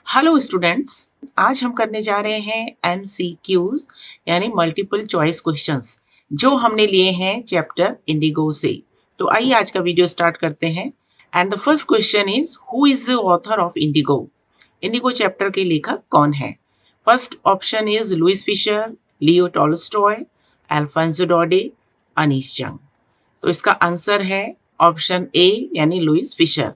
Hello students. आज हम करने जा रहे हैं MCQs यानी मल्टीपल चॉइस क्वेश्चंस जो हमने लिए हैं चैप्टर इंडिगो से। तो आइए आज का वीडियो स्टार्ट करते हैं। And the first question is who is the author of Indigo. Indigo chapter के लेखक कौन है? First option is Louis Fischer, Leo Tolstoy, Alphonso Daudet, Anees Jung. तो इसका आंसर है ऑप्शन ए यानी Louis Fischer.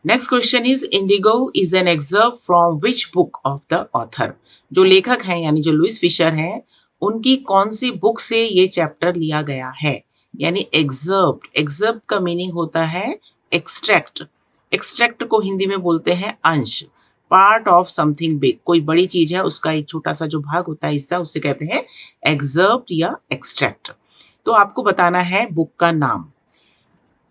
Next question is Indigo is an excerpt from which book of the author. जो लेखक हैं यानी जो लुइस फिशर हैं उनकी कौन सी बुक से ये चैप्टर लिया गया है? यानी एग्जर्व। एग्जर्व का मीनिंग होता है एक्सट्रैक्ट। एक्सट्रैक्ट को हिंदी में बोलते हैं अंश। पार्ट ऑफ समथिंग बिग, कोई बड़ी चीज है उसका एक छोटा सा जो भाग होता है हिस्सा, उससे कहते हैं एग्जर्व या एक्सट्रैक्ट। तो आपको बताना है बुक का नाम।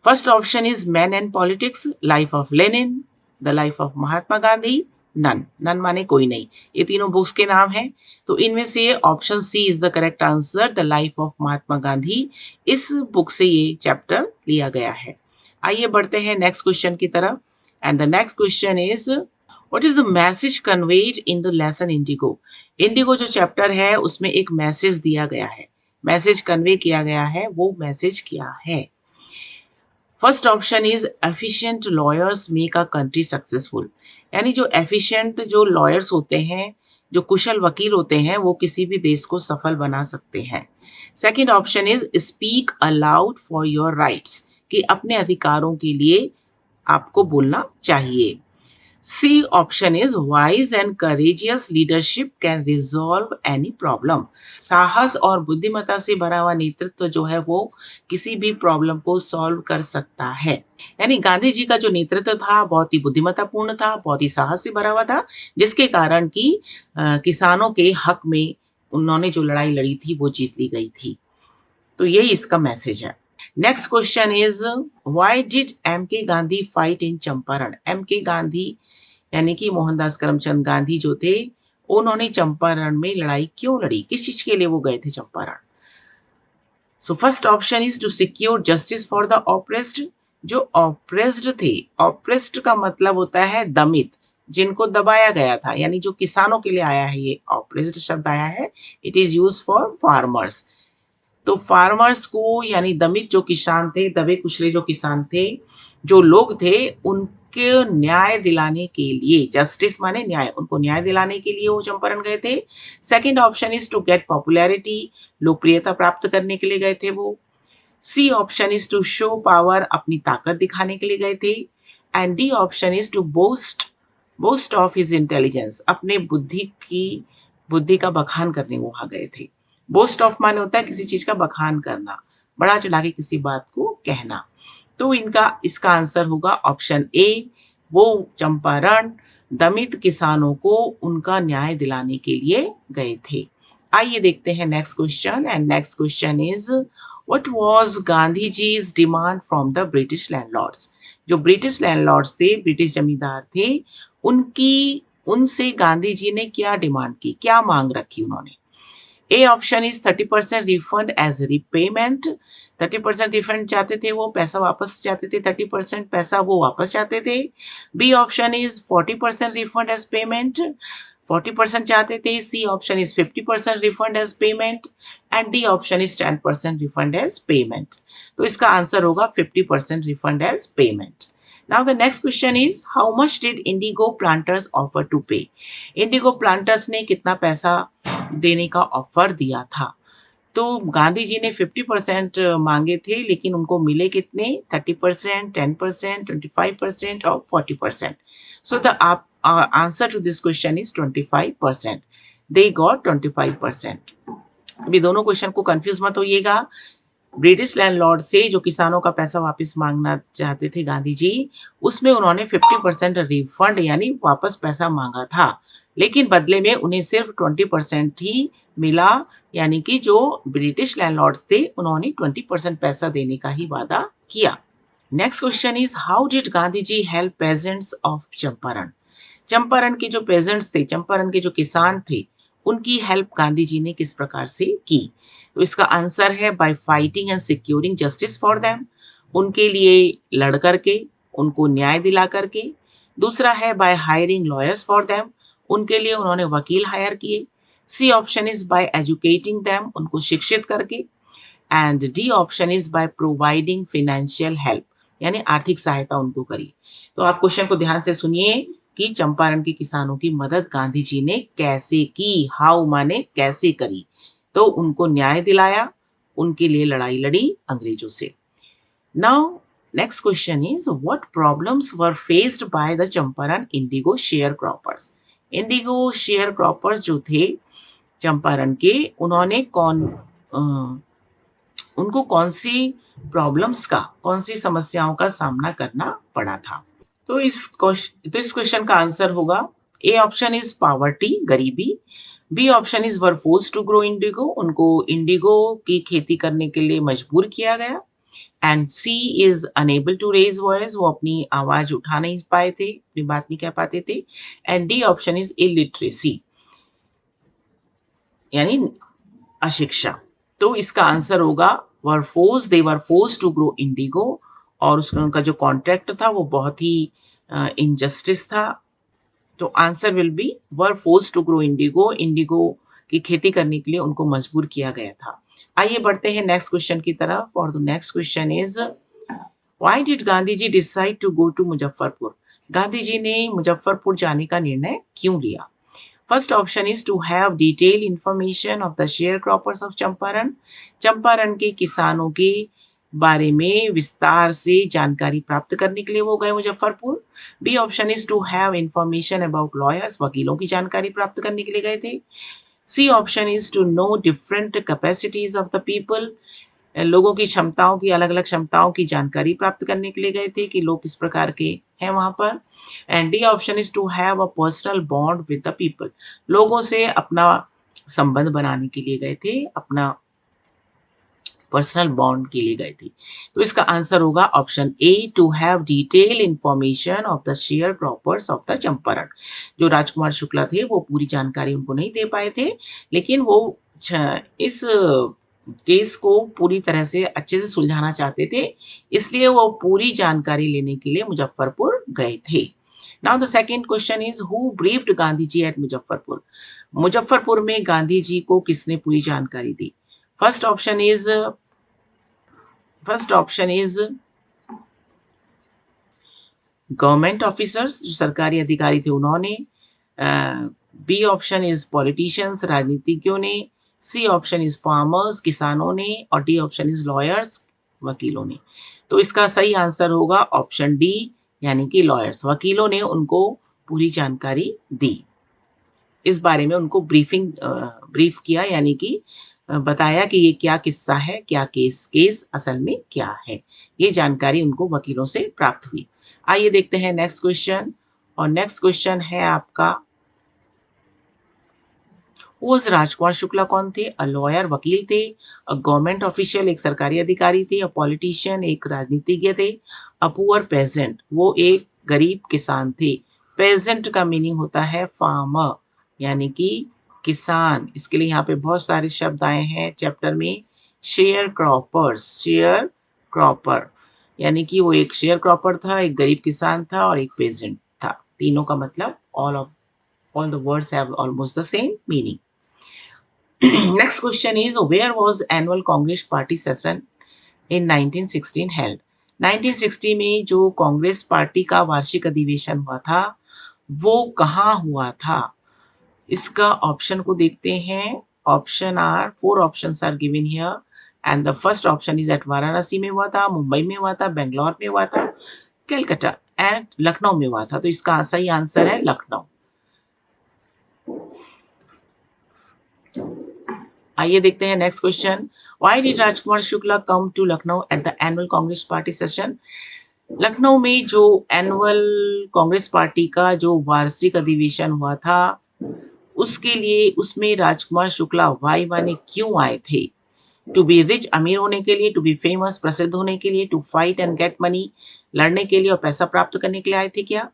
First option is man and politics, life of Lenin, the life of Mahatma Gandhi, none. None माने कोई नहीं। ये तीनों बुक्स के नाम हैं। तो इनमें से option C is the correct answer, the life of Mahatma Gandhi. इस बुक से ये चैप्टर लिया गया है। आइए बढ़ते हैं नेक्स्ट क्वेश्चन की तरफ। And the next question is what is the message conveyed in the lesson indigo. Indigo जो चैप्टर है उसमें एक मैसेज दिया गया है, मैसेज कन्वे किया गया है। वो मैसेज क्या है? First option is efficient lawyers make a country successful. यानी जो एफिशिएंट जो लॉयर्स होते हैं, जो कुशल वकील होते हैं, वो किसी भी देश को सफल बना सकते हैं। Second option is speak aloud for your rights, कि अपने अधिकारों के लिए आपको बोलना चाहिए। C option is wise and courageous leadership can resolve any problem. साहस और बुद्धिमत्ता से भरा हुआ नेतृत्व जो है वो किसी भी प्रॉब्लम को सॉल्व कर सकता है। यानी गांधी जी का जो नेतृत्व था बहुत ही बुद्धिमत्तापूर्ण था, बहुत ही साहस से भरा हुआ था, जिसके कारण कि किसानों के हक में उन्होंने जो लड़ाई लड़ी थी वो जीत ली गई थी। तो यही इसका मैसेज है। Next question is why did M K Gandhi fight in Champaran. M K Gandhi यानी कि मोहनदास करमचंद गांधी जो थे, उन्होंने चंपारण में लड़ाई क्यों लड़ी? किस चीज के लिए वो गए थे Champaran? So first option is to secure justice for the oppressed. जो ऑप्रेस्ड थे, ऑप्रेस्ड का मतलब होता है दमित, जिनको दबाया गया था, यानी जो किसानों के लिए आया है, ये ऑप्रेस्ड शब्द आया है। It is use for farmers. तो फार्मर्स को यानी दमित जो किसान थे, दबे कुचले जो किसान थे, जो लोग थे, उनके न्याय दिलाने के लिए, जस्टिस माने न्याय, उनको न्याय दिलाने के लिए वो चंपारण गए थे। Second option is to get popularity, लोकप्रियता प्राप्त करने के लिए गए थे वो। C option is to show power, अपनी ताकत दिखाने के लिए गए थे। And D option is to boast of his intelligence, अपने बुद्धि का बखान करने वो वहां गए थे। बोस्ट ऑफ माने होता है किसी चीज का बखान करना, बड़ा चढ़ा के किसी बात को कहना। तो इसका आंसर होगा ऑप्शन ए। वो चंपारण दमित किसानों को उनका न्याय दिलाने के लिए गए थे। आइए देखते हैं next question. And next question is what was Gandhi ji's demand from the British landlords. जो ब्रिटिश लैंडलॉर्ड्स थे, ब्रिटिश जमींदार थे, उनसे गांधी जी ने क्या डिमांड की, क्या मांग रखी उन्होंने? A option is 30% refund as repayment. 30% refund चाहते थे, वो पैसा वापस चाहते थे, 30% पैसा वो वापस चाहते थे। B option is 40% refund as payment, 40% चाहते थे। C option is 50% refund as payment and D option is 10% refund as payment. तो इसका आंसर होगा 50% refund as payment. Now the next question is how much did Indigo planters offer to pay? Indigo planters ने कितना पैसा देने का offer दिया था? तो गांधी जी ने 50% मांगे थे, लेकिन उनको मिले कितने? 30%, 10%, 25% और 40%। So the answer to this question is 25%। They got 25%। अभी दोनों क्वेश्चन को कंफ्यूज मत होइएगा। ब्रिटिश लैंडलॉर्ड से जो किसानों का पैसा वापस मांगना चाहते थे गांधी जी, उसमें उन्होंने 50% रिफंड यानी वापस पैसा मांगा था, लेकिन बदले में उन्हें सिर्फ 20% ही मिला। यानी कि जो ब्रिटिश लैंडलॉर्ड्स थे उन्होंने 20% पैसा देने का ही वादा किया। Next question is how did Gandhi ji help peasants of Champaran. Champaran के जो पेजेंट्स थे, चंपारण के जो किसान थे, उनकी हेल्प गांधी जी ने किस प्रकार से की? तो इसका आंसर है bye fighting and securing justice for them, उनके लिए लड़ करके, उनको न्याय दिला करके। दूसरा है by hiring lawyers for them, उनके लिए उन्होंने वकील हायर किए। C option is by educating them, उनको शिक्षित करके। And D option is by providing financial help, यानी आर्थिक सहायता उनको करी। तो आप क्वेश्चन को ध्यान से सुनिए कि चंपारण के किसानों की मदद गांधी जी ने कैसे की। हाउ माने कैसे करी। तो उनको न्याय दिलाया, उनके लिए लड़ाई लड़ी अंग्रेजों से। Now next question is what problems were faced by the Champaran Indigo share croppers. Indigo share croppers जो थे चंपारण के, उन्होंने उनको कौन सी प्रॉब्लम्स का, कौन सी समस्याओं का सामना करना पड़ा था। तो इस क्वेश्चन का आंसर होगा ए ऑप्शन इज पावर्टी, गरीबी। B option is were force to grow indigo, उनको इंडिगो की खेती करने के लिए मजबूर किया गया। And C is unable to raise voice, वो अपनी आवाज उठा नहीं पाए थे, अपनी बात नहीं कह पाते थे। And D option is illiteracy, यानी अशिक्षा। तो इसका आंसर होगा दे वर फोर्स टू ग्रो इंडिगो, और उसका उनका जो कॉन्ट्रैक्ट था वो बहुत ही इनजस्टिस था। तो answer will be were force to grow indigo, indigo की खेती करने के लिए उनको मजबूर किया गया था। आइए बढ़ते हैं नेक्स्ट क्वेश्चन की तरफ। और the next question is why did Gandhi ji decide to go to Muzaffarpur. Gandhi ji ने मुजफ्फरपुर जाने का निर्णय क्यों लिया। First option is to have detail information of the share croppers of Champaran, Champaran के किसानों के बारे में विस्तार से जानकारी प्राप्त करने के लिए वो गए Muzaffarpur. B option is to have information about lawyers, वकीलों की जानकारी प्राप्त करने के लिए गए थे। C option is to know different capacities of the people, लोगों की क्षमताओं की, अलग अलग क्षमताओं की जानकारी प्राप्त करने के लिए गए थे कि लोग किस प्रकार के हैं वहां पर। And D option is to have a personal bond with the people, लोगों से अपना संबंध बनाने के लिए गए थे, अपना पर्सनल बॉन्ड के लिए गए थे। तो इसका आंसर होगा option A, to have detail information of the share croppers of the Champaran. जो राजकुमार शुक्ला थे वो पूरी जानकारी उनको नहीं दे पाए थे, लेकिन वो इस केस को पूरी तरह से अच्छे से सुलझाना चाहते थे, इसलिए वो पूरी जानकारी लेने के लिए मुजफ्फरपुर गए थे। Now the second question is who briefed Gandhi ji at Muzaffarpur. Muzaffarpur में गांधी जी को किसने पूरी जानकारी दी। First option is government officers, जो सरकारी अधिकारी थे उन्होंने। बी ऑप्शन इज पॉलिटिशियंस, राजनीतिज्ञों ने। सी ऑप्शन इज फार्मर्स, किसानों ने। और डी ऑप्शन इज लॉयर्स, वकीलों ने। तो इसका सही आंसर होगा ऑप्शन डी, यानी कि लॉयर्स, वकीलों ने उनको पूरी जानकारी दी, इस बारे में उनको ब्रीफ किया, यानी कि बताया कि ये क्या किस्सा है, क्या केस असल में क्या है। ये जानकारी उनको वकीलों से प्राप्त हुई। आइए देखते हैं नेक्स्ट क्वेश्चन। और नेक्स्ट क्वेश्चन है आपका, राजकुमार शुक्ला कौन थे। अ लॉयर, वकील थे। अ गवर्नमेंट ऑफिशियल, एक सरकारी अधिकारी थे। अ पॉलिटिशियन, एक राजनीतिज्ञ थे। अ पुअर पेजेंट, वो एक गरीब किसान थे। पेजेंट का मीनिंग होता है फार्मर, यानी कि किसान। इसके लिए यहाँ पे बहुत सारे शब्द आए हैं चैप्टर में। शेयर क्रॉपर, यानी कि वो एक शेयर क्रॉपर था, एक गरीब किसान था और एक पेजेंट था। तीनों का मतलब all the words have almost the same meaning. Next question is where was annual Congress party session in 1916 held? 1960 में जो कांग्रेस पार्टी का वार्षिक अधिवेशन हुआ था वो कहाँ हुआ था। इसका ऑप्शन को देखते हैं। Four options are given here and the first option is at Varanasi में हुआ था, मुंबई में हुआ था, बेंगलोर में हुआ था, कलकत्ता एंड लखनऊ में हुआ था। तो इसका सही आंसर है लखनऊ। आइए देखते हैं next question. Why did Rajkumar Shukla come to Lucknow at the annual Congress party session. Lucknow में जो एनुअल कांग्रेस पार्टी का जो वार्षिक अधिवेशन हुआ था उसके लिए, उसमें राजकुमार शुक्ला वाई माने क्यों आए थे। टू बी रिच, अमीर होने के लिए। टू बी फेमस, प्रसिद्ध होने के लिए। To fight and get money, लड़ने के लिए और पैसा प्राप्त करने के लिए आए थे क्या।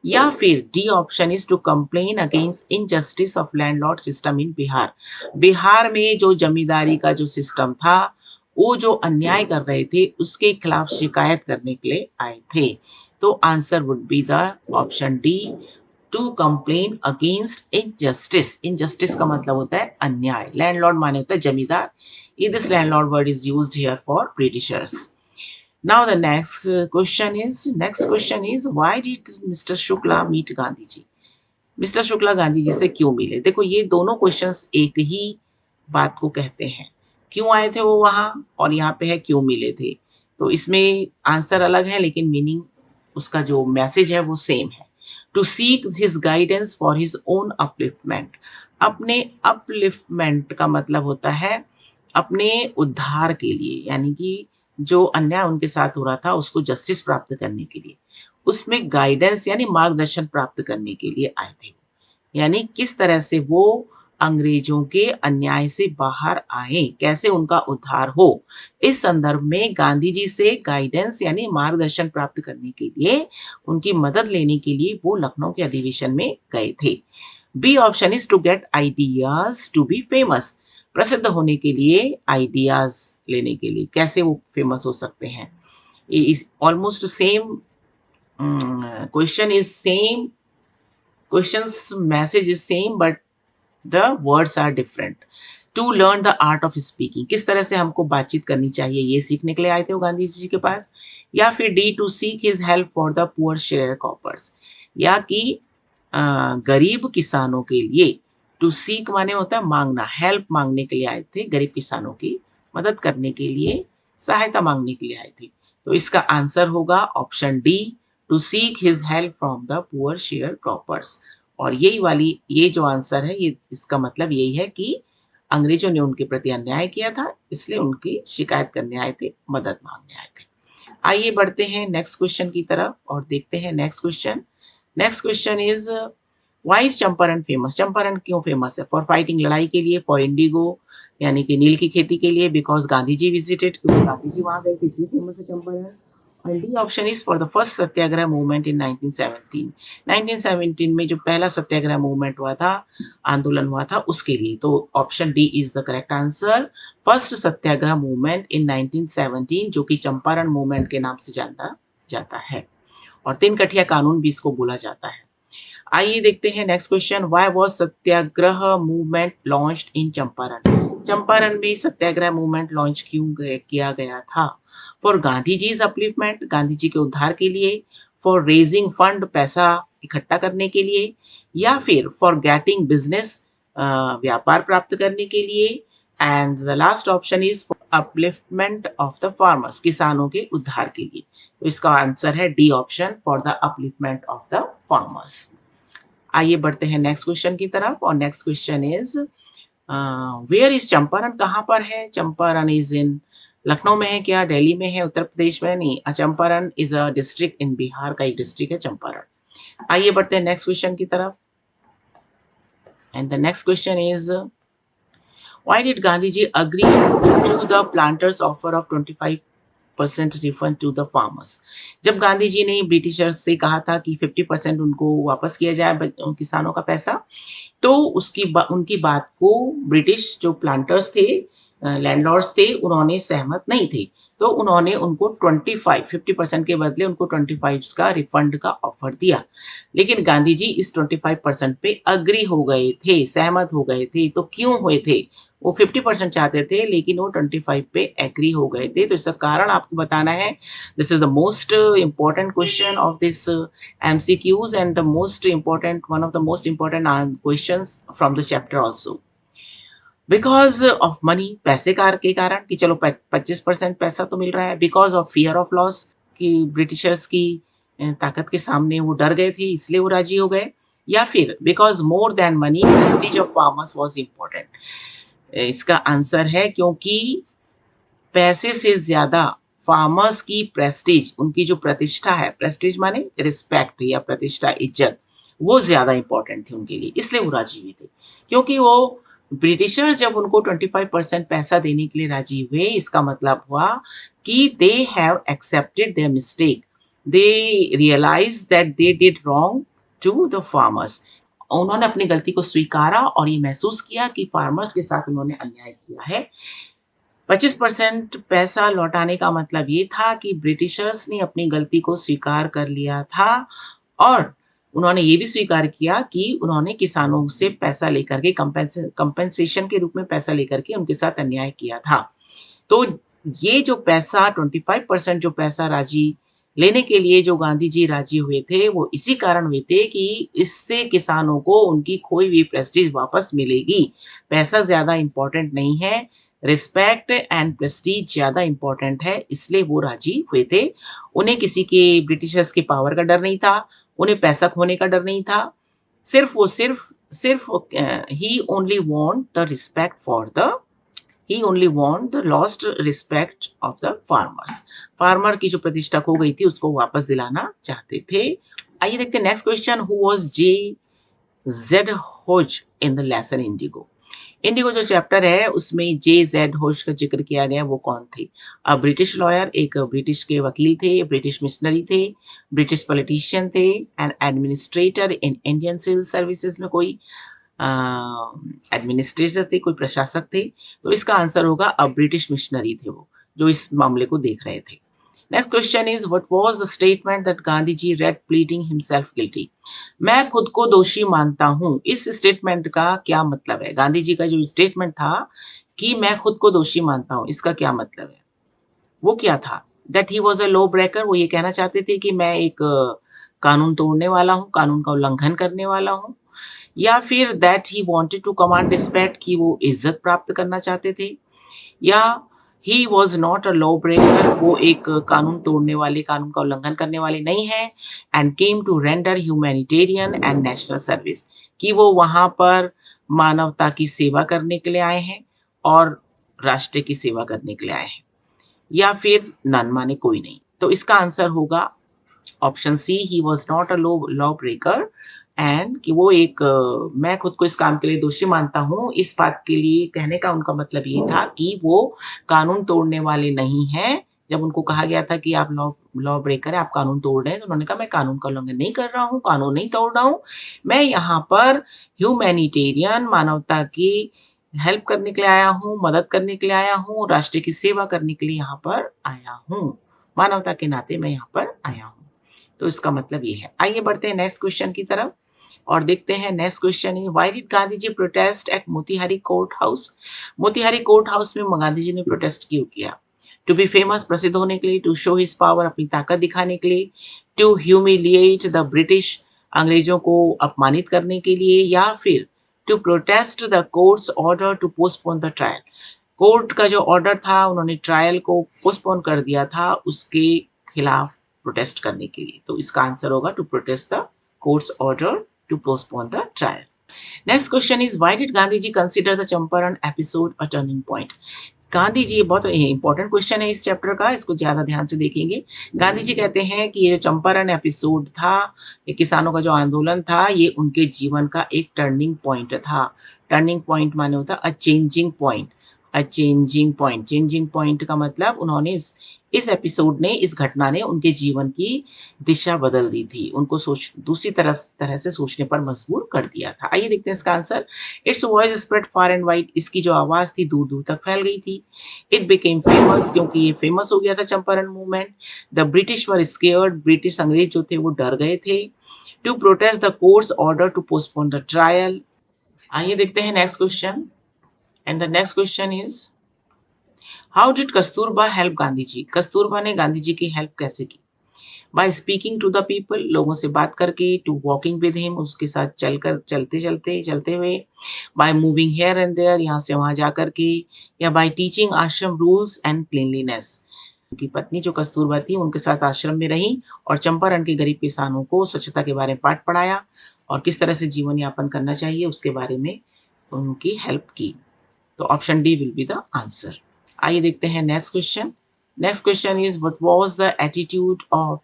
या फिर D option is to complain against injustice of landlord system in Bihar. Bihar में जो जमींदारी का जो सिस्टम था वो जो अन्याय कर रहे थे उसके खिलाफ शिकायत करने के लिए आए थे। तो answer would be the option D, to complain against injustice. Injustice का मतलब होता है अन्याय। लैंडलॉर्ड माने होता है जमींदार। This landlord word is used here for Britishers. Now the next question is why did mister Shukla meet Gandhi ji. Mister Shukla Gandhi ji से क्यों मिले। देखो ये दोनों क्वेश्चंस एक ही बात को कहते हैं। क्यों आए थे वो वहां, और यहाँ पे है क्यों मिले थे। तो इसमें आंसर अलग है लेकिन मीनिंग, उसका जो मैसेज है वो सेम है। To seek his guidance for his own upliftment. अपने अपलिफ्टमेंट का मतलब होता है अपने उद्धार के लिए, यानी कि जो अन्याय उनके साथ हो रहा था उसको जस्टिस प्राप्त करने के लिए, उसमें गाइडेंस यानी मार्गदर्शन प्राप्त करने के लिए आए थे। यानी किस तरह से वो अंग्रेजों के अन्याय से बाहर आए, कैसे उनका उद्धार हो, इस संदर्भ में गांधी जी से गाइडेंस यानी मार्गदर्शन प्राप्त करने के लिए, उनकी मदद लेने के लिए वो लखनऊ के अधिवेशन में गए थे। B option is to get ideas to be famous. प्रसिद्ध होने के लिए, आइडियाज लेने के लिए, कैसे वो फेमस हो सकते हैं। Is almost same question is same, questions message is same but the words are different. To learn the art of speaking, किस तरह से हमको बातचीत करनी चाहिए ये सीखने के लिए आए थे वो गांधी जी के पास। या फिर D to seek his help for the poor share croppers, या कि गरीब किसानों के लिए, टू सीक माने होता है मांगना, हेल्प मांगने के लिए आए थे, गरीब किसानों की मदद करने के लिए, सहायता मांगने के लिए आए थे। तो इसका आंसर होगा option D, to seek his help from the poor share croppers. और यही वाली, ये जो आंसर है ये, इसका मतलब यही है कि अंग्रेजों ने उनके प्रति अन्याय किया था, इसलिए उनकी शिकायत करने आए थे, मदद मांगने आए थे। आइए बढ़ते हैं नेक्स्ट क्वेश्चन की तरफ और देखते हैं next question. Next question is why is Champaran famous. Champaran क्यों फेमस है। फॉर फाइटिंग, लड़ाई के लिए, फॉर इंडिगो यानी कि नील की खेती के लिए, बिकॉज गांधी जी विजिटेड, क्योंकि गांधी जी वहां गए थे इसलिए फेमस है चंपारण। और D option is for the first Satyagraha movement in 1917। 1917 में जो पहला सत्याग्रह मूवमेंट हुआ था, आंदोलन हुआ था, उसके लिए। तो option D is the correct answer. First Satyagraha movement in 1917, जो कि चंपारण मूवमेंट के नाम से जाना जाता है, और तीन कठिया कानून भी इसको बोला जाता है। आइए देखते हैं next question. Why was satyagraha movement launched in Champaran. Champaran में सत्याग्रह मूवमेंट लॉन्च क्यों किया गया था। फॉर गांधी जी अपलिफ्टमेंट, गांधी जी के उद्धार के लिए, फॉर रेजिंग फंड, पैसा इकट्ठा करने के लिए, या फिर फॉर गेटिंग बिजनेस, व्यापार प्राप्त करने के लिए, and the last option is upliftment of the farmers, किसानों के उद्धार के लिए। तो इसका आंसर है D option, for the upliftment of the farmers. आइए बढ़ते हैं नेक्स्ट क्वेश्चन की तरफ, और next question is where is Champaran, कहाँ पर है। चंपारण इज इन, लखनऊ में है क्या, दिल्ली में है, उत्तर प्रदेश में नहीं। Champaran is a district in Bihar का एक डिस्ट्रिक्ट है चंपारण। आइए बढ़ते हैं नेक्स्ट क्वेश्चन की तरफ, and the next question is why did Gandhi ji agree to the planters offer of 25% refund to the farmers. जब गांधी जी ने ब्रिटिशर्स से कहा था कि 50% उनको वापस किया जाए किसानों का पैसा, तो उनकी बात को ब्रिटिश जो प्लांटर्स थे, लैंडलॉर्ड्स थे, उन्होंने सहमत नहीं थे। तो उन्होंने उनको 50% के बदले उनको 25 का रिफंड का ऑफर दिया। लेकिन गांधी जी इस 25% पे अग्री हो गए थे, सहमत हो गए थे। तो क्यों हुए थे। वो 50% चाहते थे लेकिन वो 25 पे एग्री हो गए थे। तो इसका कारण आपको बताना है। This is the most important question of this MCQs and the most important, one of the most important questions from the chapter also. Because of money, पैसे के कारण, कि चलो 25% पैसा तो मिल रहा है। Because of fear of loss, कि ब्रिटिशर्स की ताकत के सामने वो डर गए थे इसलिए वो राजी हो गए। या फिर because more than money Prestige of farmers was important. इसका आंसर है क्योंकि पैसे से ज्यादा फार्मर्स की प्रेस्टीज, उनकी जो प्रतिष्ठा है, प्रेस्टीज माने रिस्पेक्ट या प्रतिष्ठा, इज्जत, वो ज्यादा इंपॉर्टेंट थी उनके लिए, इसलिए वो राजी हुए थे। क्योंकि वो ब्रिटिशर्स जब उनको 25% पैसा देने के लिए राजी हुए, इसका मतलब हुआ कि they have accepted their mistake, they realise that they did wrong to the farmers. उन्होंने अपनी गलती को स्वीकारा और ये महसूस किया कि फार्मर्स के साथ उन्होंने अन्याय किया है। 25% पैसा लौटाने का मतलब ये था कि ब्रिटिशर्स ने अपनी गलती को स्वीकार कर लिया था, और उन्होंने ये भी स्वीकार किया कि उन्होंने किसानों से पैसा लेकर के कंपेंसेशन के रूप में पैसा लेकर के उनके साथ अन्याय किया था। तो ये जो पैसा 25% जो पैसा राजी लेने के लिए जो गांधी जी राजी हुए थे, वो इसी कारण हुए थे कि इससे किसानों को उनकी खोई हुई प्रेस्टीज वापस मिलेगी। पैसा ज़्यादा इम्पोर्टेंट नहीं है, रिस्पेक्ट एंड प्रेस्टीज ज़्यादा इम्पोर्टेंट है, इसलिए वो राजी हुए थे। उन्हें किसी के ब्रिटिशर्स के पावर का डर नहीं था, उन्हें पैसा खोने का डर नहीं था। सिर्फ ही only want the respect for the he only want the lost respect of the farmers. Farmer की जो प्रतिष्ठा खो गई थी उसको वापस दिलाना चाहते थे। आइए देखते हैं next question, who was J Z Hodge in the lesson indigo. Indigo जो चैप्टर है उसमें जे जेड होज का जिक्र किया गया, वो कौन थे? अ ब्रिटिश लॉयर, एक ब्रिटिश के वकील थे, ब्रिटिश मिशनरी थे, ब्रिटिश पॉलिटिशियन थे, and administrator in Indian civil services में कोई एडमिनिस्ट्रेटर थे, कोई प्रशासक थे। तो इसका आंसर होगा अब ब्रिटिश मिशनरी थे वो, जो इस मामले को देख रहे थे। Next question is what was the statement that Gandhi ji read pleading himself guilty. मैं खुद को दोषी मानता हूं, इस स्टेटमेंट का क्या मतलब है? गांधी जी का जो स्टेटमेंट था कि मैं खुद को दोषी मानता हूं, इसका क्या मतलब है? वो क्या था? That he was a law breaker, वो ये कहना चाहते थे कि मैं एक कानून तोड़ने वाला हूँ, कानून का उल्लंघन करने वाला हूँ, या फिर that he wanted to command respect, कि वो इज्जत प्राप्त करना चाहते थे, या he was not a law breaker, वो एक कानून तोड़ने वाले, कानून का उल्लंघन करने वाले नहीं है, and came to render humanitarian and national service, कि वो वहां पर मानवता की सेवा करने के लिए आए हैं और राष्ट्र की सेवा करने के लिए आए हैं, या फिर नन माने कोई नहीं। तो इसका आंसर होगा option C, he was not a law breaker, and कि वो एक मैं खुद को इस काम के लिए दोषी मानता हूँ, इस बात के लिए कहने का उनका मतलब ये था कि वो कानून तोड़ने वाले नहीं हैं। जब उनको कहा गया था कि आप लॉ ब्रेकर है, आप कानून तोड़ रहे हैं, तो उन्होंने कहा मैं कानून का उल्लंघन नहीं कर रहा हूँ, कानून नहीं तोड़ रहा हूँ, मैं यहाँ पर ह्यूमैनिटेरियन, मानवता की हेल्प करने के लिए आया हूँ, मदद करने के लिए आया हूँ, राष्ट्र की सेवा करने के लिए यहाँ पर आया हूँ, मानवता के नाते मैं यहाँ पर आया हूँ। तो इसका मतलब ये है। आइए बढ़ते हैं नेक्स्ट क्वेश्चन की तरफ और देखते हैं नेक्स्ट क्वेश्चन है, why did Gandhi ji protest at Motihari court house. Motihari court house में गांधी जी ने प्रोटेस्ट क्यों किया? टू बी फेमस, प्रसिद्ध होने के लिए, टू शो हिज पावर, अपनी ताकत दिखाने के लिए, टू ह्यूमिलिएट द ब्रिटिश, अंग्रेजों को अपमानित करने के लिए, या फिर to protest the court's order to postpone the trial. Court का जो ऑर्डर था, उन्होंने ट्रायल को पोस्टपोन कर दिया था, उसके खिलाफ प्रोटेस्ट करने के लिए। तो इसका आंसर होगा to protest the court's order to postpone the trial. Next question is why did Gandhi ji consider the Champaran episode a turning point. Gandhi ji, बहुत इंपॉर्टेंट क्वेश्चन है इस चैप्टर का, इसको ज्यादा ध्यान से देखेंगे। गांधी जी कहते हैं कि ये जो चंपारण एपिसोड था, ये किसानों का जो आंदोलन था, ये उनके जीवन का एक टर्निंग पॉइंट था। टर्निंग पॉइंट माने होता अ चेंजिंग पॉइंट। अ चेंजिंग पॉइंट, चेंजिंग पॉइंट का मतलब उन्होंने इस एपिसोड ने, इस घटना ने उनके जीवन की दिशा बदल दी थी, उनको दूसरी तरह से सोचने पर मजबूर कर दिया था। आइए देखते हैं इसका answer. It's voice spread far and wide, इसकी जो आवाज थी दूर दूर तक फैल गई थी। इट बिकेम फेमस, क्योंकि ये फेमस हो गया था Champaran movement. The British were scared, British अंग्रेज जो थे वो डर गए थे। To protest the court's order to postpone the trial. आइए देखते हैं next question, and the next question is how did Kasturba help Gandhi ji. Kasturba ने गांधी जी की हेल्प कैसे की? By speaking to the people, लोगों से बात करके, टू वॉकिंग विद हिम, उसके साथ चलते हुए, by moving here and there, यहाँ से वहां जा करके, या by teaching ashram rules and cleanliness. उनकी पत्नी जो कस्तूरबा थी उनके साथ आश्रम में रही और चंपारण के गरीब किसानों को स्वच्छता के बारे में पाठ पढ़ाया और किस तरह से जीवन यापन करना चाहिए उसके बारे में उनकी हेल्प की। तो option D will be the answer. आइए देखते हैं next question. Next question is what was the attitude of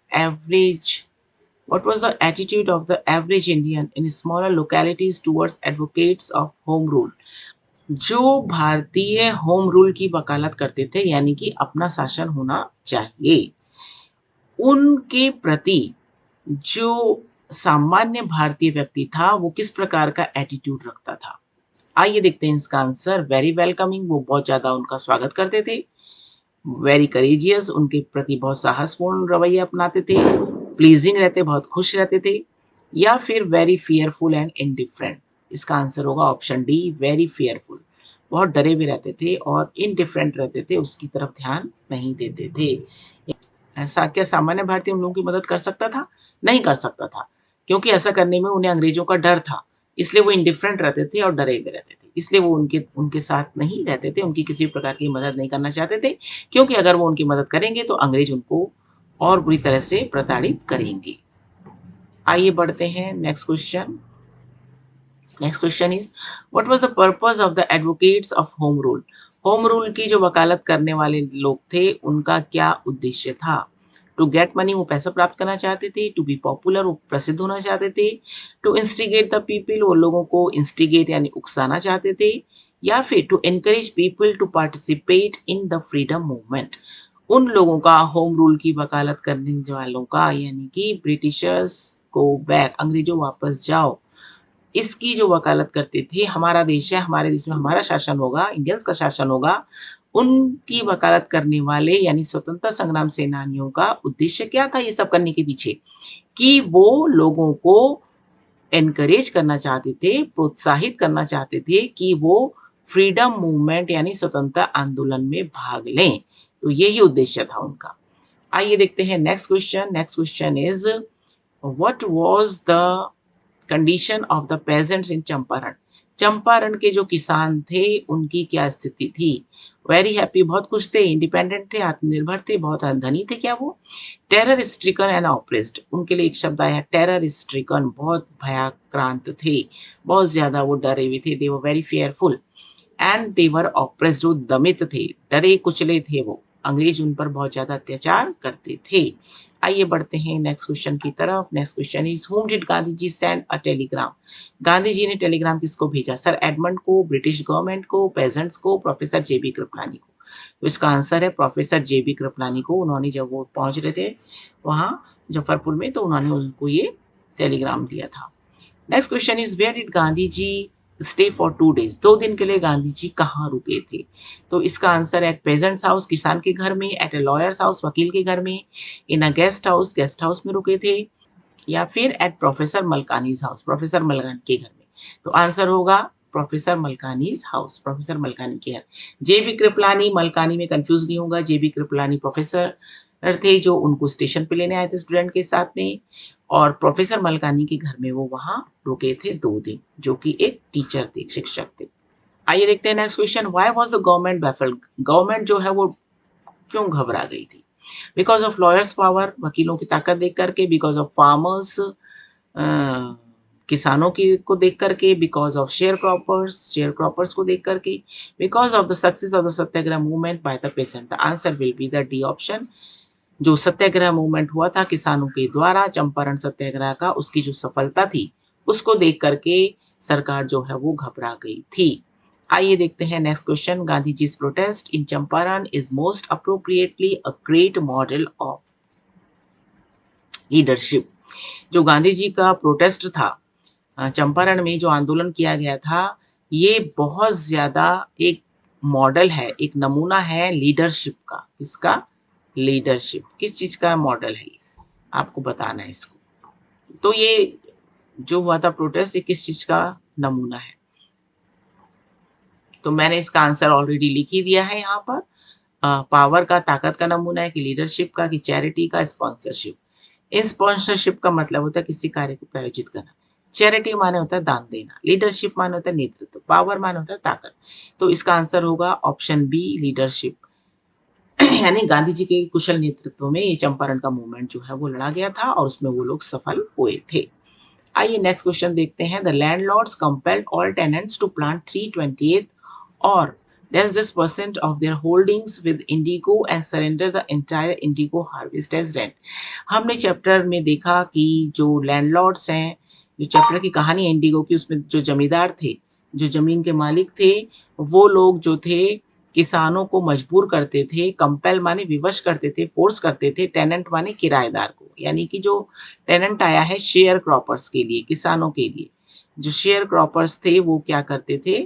the average Indian in smaller localities towards advocates of home rule. जो भारतीय होम रूल की वकालत करते थे, यानी कि अपना शासन होना चाहिए, उनके प्रति जो सामान्य भारतीय व्यक्ति था वो किस प्रकार का एटीट्यूड रखता था? आइए देखते हैं इसका आंसर। वेरी वेलकमिंग, वो बहुत ज्यादा उनका स्वागत करते थे। वेरी करेजियस, उनके प्रति बहुत साहसपूर्ण रवैया अपनाते थे। प्लीजिंग रहते, बहुत खुश रहते थे। या फिर वेरी फियरफुल एंड इनडिफरेंट। इसका आंसर होगा ऑप्शन डी, वेरी फियरफुल। बहुत डरे हुए रहते थे और इनडिफरेंट रहते थे, उसकी तरफ ध्यान नहीं देते थे। ऐसा क्या सामान्य भारतीय उन लोगों की मदद कर सकता था? नहीं कर सकता था, क्योंकि ऐसा करने में उन्हें अंग्रेजों का डर था। इसलिए वो इंडिफरेंट रहते थे और डरे हुए रहते थे। इसलिए वो उनके उनके साथ नहीं रहते थे, उनकी किसी प्रकार की मदद नहीं करना चाहते थे, क्योंकि अगर वो उनकी मदद करेंगे तो अंग्रेज उनको और बुरी तरह से प्रताड़ित करेंगे। आइए बढ़ते हैं next question. Next question is what was the purpose of the advocates of home rule. Home rule की जो वकालत करने वाले लोग थे, उनका क्या उद्देश्य था? टू गेट मनी, वो पैसा प्राप्त करना चाहते थे। टू बी पॉपुलर, वो प्रसिद्ध होना चाहते थे। टू इंस्टिगेट द पीपल, वो लोगों को इंस्टिगेट यानी उकसाना चाहते थे। या फिर to encourage people to participate in the freedom movement. उन लोगों का, होम रूल की वकालत करने वालों का, यानी कि ब्रिटिशर्स को बैक, अंग्रेजों वापस जाओ, इसकी जो वकालत करते थे, हमारा देश है, हमारे देश में हमारा शासन होगा, इंडियंस का शासन होगा, उनकी वकालत करने वाले यानी स्वतंत्रता संग्राम सेनानियों का उद्देश्य क्या था ये सब करने के पीछे? कि वो लोगों को एनकरेज करना चाहते थे, प्रोत्साहित करना चाहते थे कि वो फ्रीडम मूवमेंट यानी स्वतंत्रता आंदोलन में भाग लें। तो यही उद्देश्य था उनका। आइए देखते हैं next question. Next question is what was the condition of the peasants in Champaran. Champaran के जो किसान थे उनकी क्या स्थिति थी? वेरी हैप्पी, बहुत खुश थे, इंडिपेंडेंट थे, आत्मनिर्भर थे, बहुत धनी थे क्या वो? टेरर स्ट्रिकन एंड ऑप्रेस्ड, उनके लिए एक शब्द आया टेरर स्ट्रिकन, बहुत भयाक्रांत थे, बहुत ज्यादा वो डरे हुए थे। They were very fearful and they were oppressed, वो दमित थे, डरे कुचले थे वो, अंग्रेज उन पर बहुत ज्यादा अत्याचार करते थे। आइए बढ़ते हैं नेक्स्ट क्वेश्चन की तरफ। Next question is whom did Gandhi ji send a telegram. Gandhi ji ने टेलीग्राम किसको भेजा? सर एडमंड को, ब्रिटिश गवर्नमेंट को, पेजेंट्स को, प्रोफेसर जेबी कृपलानी को। तो इसका आंसर है प्रोफेसर जेबी कृपलानी को। उन्होंने जब वो पहुंच रहे थे वहां मुजफ्फरपुर में, तो उन्होंने उनको ये टेलीग्राम दिया था। Next question is where did Gandhi ji stay for 2 days। 2 दिन के लिए गांधी जी कहाँ रुके थे? तो इसका आंसर एट पेजेंट्स हाउस, किसान के घर में, एट ए लॉयर्स हाउस, वकील के घर में, इन अ गेस्ट हाउस में रुके थे, या फिर at professor Malkani's house, professor Malkani के घर में। तो आंसर होगा professor Malkani's house, professor Malkani के घर। जेबी कृपलानी, मलकानी में कंफ्यूज नहीं होगा, जेबी कृपलानी प्रोफेसर थे जो उनको स्टेशन पे लेने आए थे स्टूडेंट के साथ में, और प्रोफेसर मलकानी के घर में वो वहां रुके थे 2 दिन, जो कि एक टीचर थे, शिक्षक थे। आइए देखते हैं next question. Why was the government baffled. Government जो है वो क्यों घबरा गई थी? बिकॉज ऑफ लॉयर्स पावर, वकीलों की ताकत देख करके, बिकॉज ऑफ फार्मर्स, किसानों की को देख करके, बिकॉज ऑफ शेयर क्रॉपर्स को देख करके, because of the success of the Satyagraha movement by the patient. The answer will be the D option. जो सत्याग्रह मूवमेंट हुआ था किसानों के द्वारा, चंपारण सत्याग्रह का, उसकी जो सफलता थी उसको देख करके सरकार जो है वो घबरा गई थी। आइए देखते हैं next question. Gandhi ji protest in Champaran is most appropriately a great model of leadership. जो गांधी जी का प्रोटेस्ट था, चंपारण में जो आंदोलन किया गया था, ये बहुत ज्यादा एक मॉडल है, एक नमूना है लीडरशिप का। किसका? लीडरशिप। किस चीज का मॉडल है ये? आपको बताना है इसको। तो ये जो हुआ था प्रोटेस्ट, ये किस चीज का नमूना है? तो मैंने इसका आंसर ऑलरेडी लिख ही दिया है यहाँ पर। पावर का, ताकत का नमूना है, कि लीडरशिप का, कि चैरिटी का, स्पॉन्सरशिप। इन स्पॉन्सरशिप का मतलब होता है किसी कार्य को प्रायोजित करना। चैरिटी माने होता है दान देना, लीडरशिप माने होता है नेतृत्व, पावर माने होता है ताकत। तो इसका आंसर होगा ऑप्शन बी, लीडरशिप। यानी गांधी जी के कुशल नेतृत्व में ये चंपारण का मूवमेंट जो है वो लड़ा गया था और उसमें वो लोग सफल हुए थे। आइए नेक्स्ट क्वेश्चन देखते हैं। The landlords compelled all tenants to plant 328 और %% of their holdings with Indigo and surrender the entire Indigo harvest as rent। हमने चैप्टर में देखा कि जो लैंडलॉर्ड्स हैं, जो चैप्टर की कहानी है इंडिगो की, उसमें जो जमींदार थे, जो जमीन के मालिक थे, वो लोग जो थे किसानों को मजबूर करते थे, कंपेल माने विवश करते थे, फोर्स करते थे, टेनेंट माने किराएदार को, यानी कि जो टेनेंट आया है शेयर क्रॉपर्स के लिए, किसानों के लिए, जो शेयर क्रॉपर्स थे वो क्या करते थे,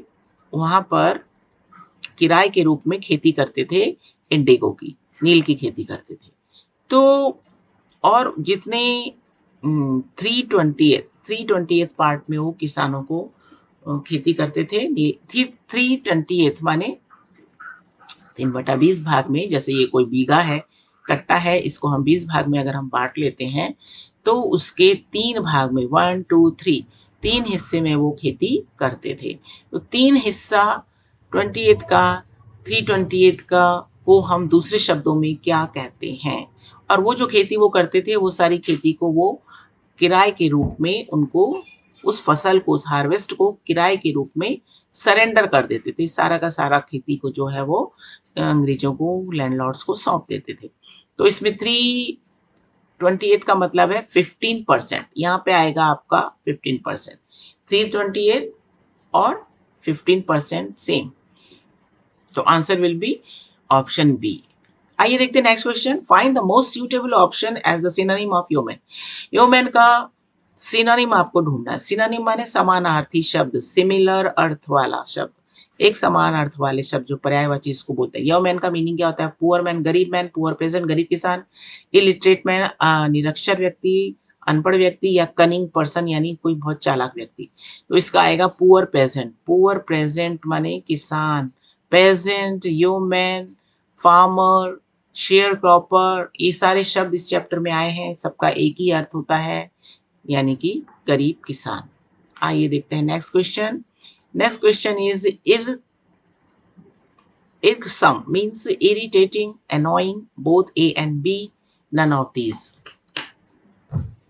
वहां पर किराए के रूप में खेती करते थे, इंडिगो की, नील की खेती करते थे। तो और जितने 3/20 पार्ट में वो किसानों को खेती करते थे। 3/20 माने 3/20 भाग में, जैसे ये कोई बीघा है, कट्टा है, इसको हम 20 भाग में अगर हम बांट लेते हैं तो उसके 3 भाग में 1 2 3 3 हिस्से में वो खेती करते थे। तो 3 हिस्सा 20th का 3/20 का को हम दूसरे शब्दों में क्या कहते हैं? और वो जो खेती वो करते थे वो सारी खेती को वो किराए के रूप में उनको उस फसल को, उस हार्वेस्ट को किराए के रूप में सरेंडर कर देते थे। सारा का सारा खेती को जो है वो अंग्रेजों को, लैंडलॉर्ड्स को सौंप देते थे। तो इसमें 3/20 का मतलब है 15%। यहाँ पे आएगा आपका 15%। 3/20 और 15% सेम। तो answer will be option B. आइए देखते हैं next question. Find the most suitable option as the synonym of human. Human का सिनोनिम आपको ढूंढना है। सिनोनिम माने समानार्थी शब्द, सिमिलर अर्थ वाला शब्द, एक समान अर्थ वाले शब्द जो पर्यायवाची इसको बोलते हैं। ह्यूमन का मीनिंग क्या होता है? पुअर मैन गरीब मैन, पुअर पेजेंट गरीब किसान, इलिटरेट मैन निरक्षर व्यक्ति, अनपढ़ व्यक्ति, या कनिंग पर्सन यानी कोई बहुत चालाक व्यक्ति। तो इसका आएगा पुअर पेजेंट। पुअर पेजेंट माने किसान, peasant, human, farmer, share cropper, ये सारे शब्द इस चैप्टर में आए हैं। सबका एक ही अर्थ होता है, यानी कि गरीब किसान। आइए देखते हैं next question. Next question is irksome means irritating, annoying, both A and B, none of these.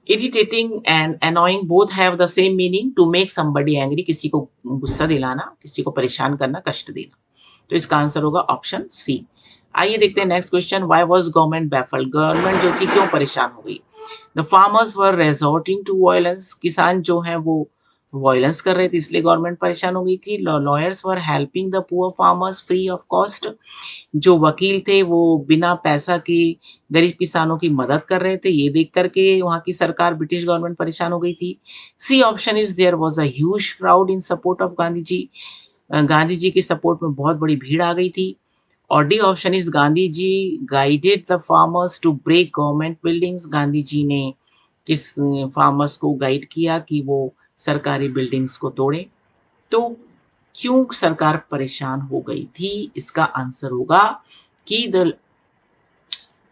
Irritating and annoying both have the same meaning, to make somebody angry, किसी को गुस्सा दिलाना, किसी को परेशान करना, कष्ट देना। तो इसका आंसर होगा ऑप्शन सी। आइए देखते हैं next question. Why was government baffled? Government जो थी क्यों परेशान हो गई? The farmers were resorting to violence, किसान जो है वो वायलेंस कर रहे थे इसलिए गवर्नमेंट परेशान हो गई थी। Lawyers were helping the poor farmers free of cost, जो वकील थे वो बिना पैसा के गरीब किसानों की मदद कर रहे थे। ये देख करके वहाँ की सरकार, ब्रिटिश गवर्नमेंट परेशान हो गई थी। C option is there was a huge crowd in support of Gandhi ji, Gandhi ji के सपोर्ट में बहुत बड़ी भीड़ आ गई थी। और D option is Gandhi ji guided the farmers to break government buildings, Gandhi ji ने किस फार्मर्स को गाइड किया कि वो सरकारी बिल्डिंग्स को तोड़े। तो क्यों सरकार परेशान हो गई थी? इसका आंसर होगा कि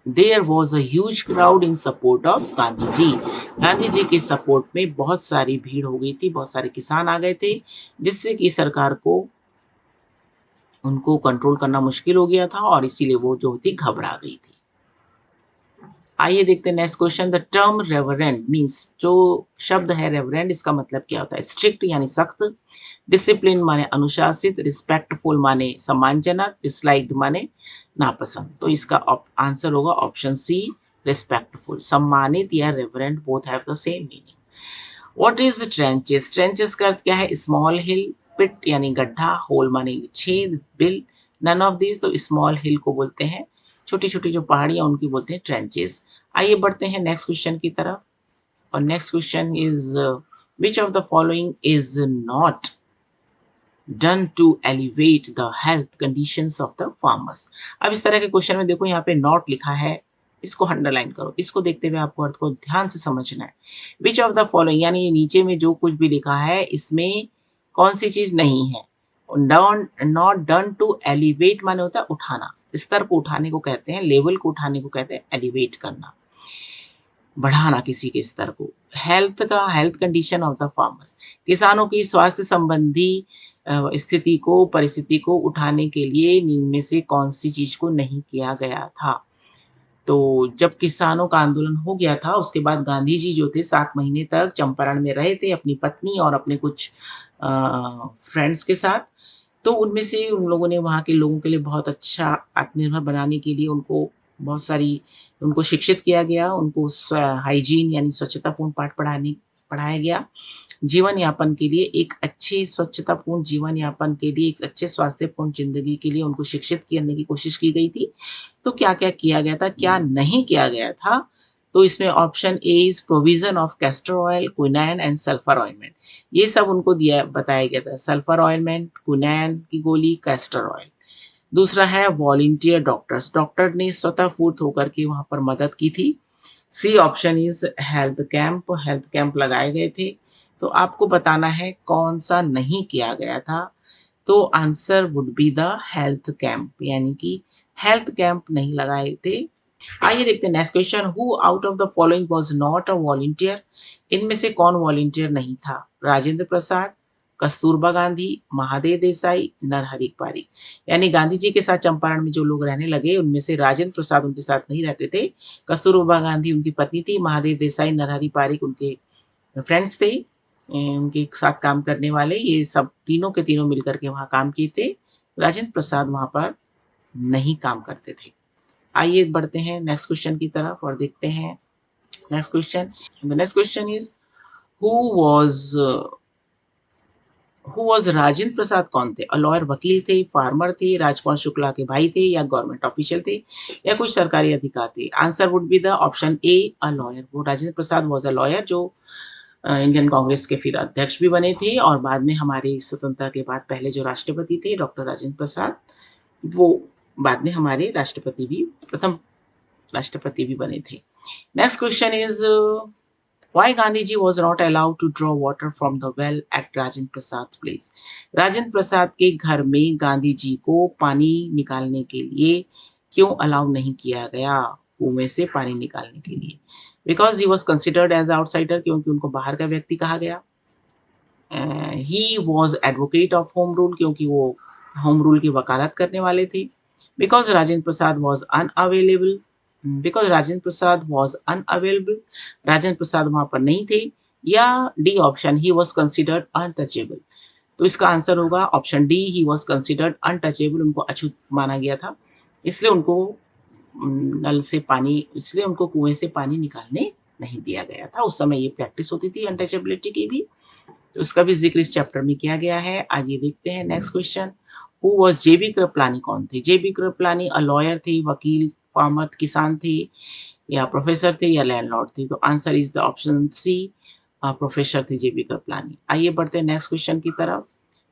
there was a huge crowd in support of Gandhi ji, Gandhi ji के सपोर्ट में बहुत सारी भीड़ हो गई थी, बहुत सारे किसान आ गए थे, जिससे कि सरकार को उनको कंट्रोल करना मुश्किल हो गया था और इसीलिए वो जो थी घबरा गई थी। आइए देखते हैं next question. The term reverend means, जो शब्द है रेवरेंड, इसका मतलब क्या होता है? स्ट्रिक्ट यानी सख्त, डिसिप्लिन माने अनुशासित, रिस्पेक्टफुल माने सम्मानजनक, डिसलाइक्ड माने नापसंद। तो इसका आंसर होगा ऑप्शन सी, रिस्पेक्टफुल। सम्मानित या reverend both have the same meaning. What is trenches? Trenches का अर्थ क्या है? स्मॉल हिल, पिट यानी गड्ढा, होल माने छेद, बिल, नन ऑफ दिस। तो स्मॉल हिल को बोलते हैं, छोटी छोटी जो पहाड़ियां उनकी बोलते हैं ट्रेंचेस। आइए बढ़ते हैं नेक्स्ट क्वेश्चन की तरफ। और next question is which of the following is not done to elevate the health conditions of the farmers. अब इस तरह के क्वेश्चन में देखो यहाँ पे नॉट लिखा है, इसको अंडरलाइन करो। इसको देखते हुए आपको अर्थ को ध्यान से समझना है। विच ऑफ द फॉलोइंग यानी नीचे में जो कुछ भी लिखा है इसमें कौन सी चीज नहीं है? नॉट डन टू एलिवेट माने होता है उठाना, स्तर को उठाने को कहते हैं, लेवल को उठाने को कहते हैं एलिवेट करना, बढ़ाना किसी के स्तर को। हेल्थ का, health condition of the farmers, किसानों की स्वास्थ्य संबंधी स्थिति को, परिस्थिति को उठाने के लिए निम्न में से कौन सी चीज को नहीं किया गया था? तो जब किसानों का आंदोलन हो गया था उसके बाद गांधी जी जो थे 7 महीने तक चंपारण में रहे थे अपनी पत्नी और अपने कुछ फ्रेंड्स के साथ। तो उनमें से उन लोगों ने वहाँ के लोगों के लिए बहुत अच्छा आत्मनिर्भर बनाने के लिए बहुत सारी उनको शिक्षित किया गया, उनको हाइजीन यानी स्वच्छतापूर्ण पाठ पढ़ाया गया। जीवन यापन के लिए, एक अच्छे स्वच्छतापूर्ण जीवन यापन के लिए, एक अच्छे स्वास्थ्यपूर्ण जिंदगी के लिए उनको शिक्षित करने की कोशिश की गई थी। तो क्या क्या किया गया था, क्या नहीं किया गया था? तो इसमें option A is provision of castor oil, quinine and sulphur ointment. ये सब उनको बताया गया था, सल्फर ऑइलमेंट, क्विनाइन की गोली, कैस्टर ऑयल। दूसरा है वॉलंटियर डॉक्टर्स, डॉक्टर ने स्वतः फूर्त होकर के वहां पर मदद की थी। C option is health camp लगाए गए थे। तो आपको बताना है कौन सा नहीं किया गया था। तो answer would be the health camp, यानी कि हेल्थ कैंप नहीं लगाए थे। आइए देखते हैं next question. Who out of the following was not a volunteer? इनमें से कौन वॉलंटियर नहीं था? राजेंद्र प्रसाद, कस्तूरबा गांधी, महादेव देसाई, नरहरि पारिक। यानी गांधी जी के साथ चंपारण में जो लोग रहने लगे उनमें से राजेंद्र प्रसाद उनके साथ नहीं रहते थे। कस्तूरबा गांधी उनकी पत्नी थी, महादेव देसाई नरहरि पारिक उनके फ्रेंड्स थे, उनके साथ काम करने वाले। ये सब तीनों के तीनों मिलकर के वहाँ काम किए थे। राजेंद्र प्रसाद वहाँ पर नहीं काम करते थे। आइए बढ़ते हैं नेक्स्ट क्वेश्चन की तरफ और देखते हैं next question. The next question is who was Rajendra Prasad कौन थे? लॉयर वकील थे, फार्मर थे, राजकुमार शुक्ला के भाई थे, या गवर्नमेंट ऑफिशियल थे, या कुछ सरकारी अधिकार थे? Answer would be the option A, a lawyer. वो Rajendra Prasad was a lawyer जो इंडियन कांग्रेस के फिर अध्यक्ष भी बने थे और बाद में हमारे स्वतंत्रता के बाद पहले जो राष्ट्रपति थे डॉक्टर राजेंद्र प्रसाद, वो बाद में हमारे राष्ट्रपति भी, प्रथम राष्ट्रपति भी बने थे। Next question is why Gandhiji was not allowed to draw water from the well at Rajendra Prasad's place? Rajendra Prasad के घर में गांधी जी को पानी निकालने के लिए क्यों अलाउ नहीं किया गया? कुएं से पानी निकालने के लिए। Because he was considered as outsider, क्योंकि उनको बाहर का व्यक्ति कहा गया। He was advocate of home rule, क्योंकि वो होम रूल की वकालत करने वाले थे। Because Rajendra Prasad was unavailable, because Rajendra Prasad was unavailable, Rajendra Prasad वहां पर नहीं थे। या D option, he was considered untouchable. तो इसका आंसर होगा option D, he was considered untouchable. उनको अछूत माना गया था, इसलिए उनको नल से पानी, इसलिए उनको कुएं से पानी निकालने नहीं दिया गया था। उस समय ये प्रैक्टिस होती थी अनटचेबिलिटी की भी, तो उसका भी जिक्र इस चैप्टर में किया गया है। आगे देखते हैं नेक्स्ट क्वेश्चन। हु वाज जेबी कृपलानी? कौन थे जेबी कृपलानी? अ लॉयर थे, वकील, फार्मर, किसान थे, या प्रोफेसर थे, या लैंडलॉर्ड थे? तो answer is the option C, professor थे जेबी कृपलानी। आइए बढ़ते हैं नेक्स्ट क्वेश्चन की तरफ।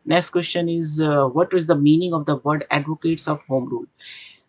Next question is what is the meaning of the word advocates of home rule?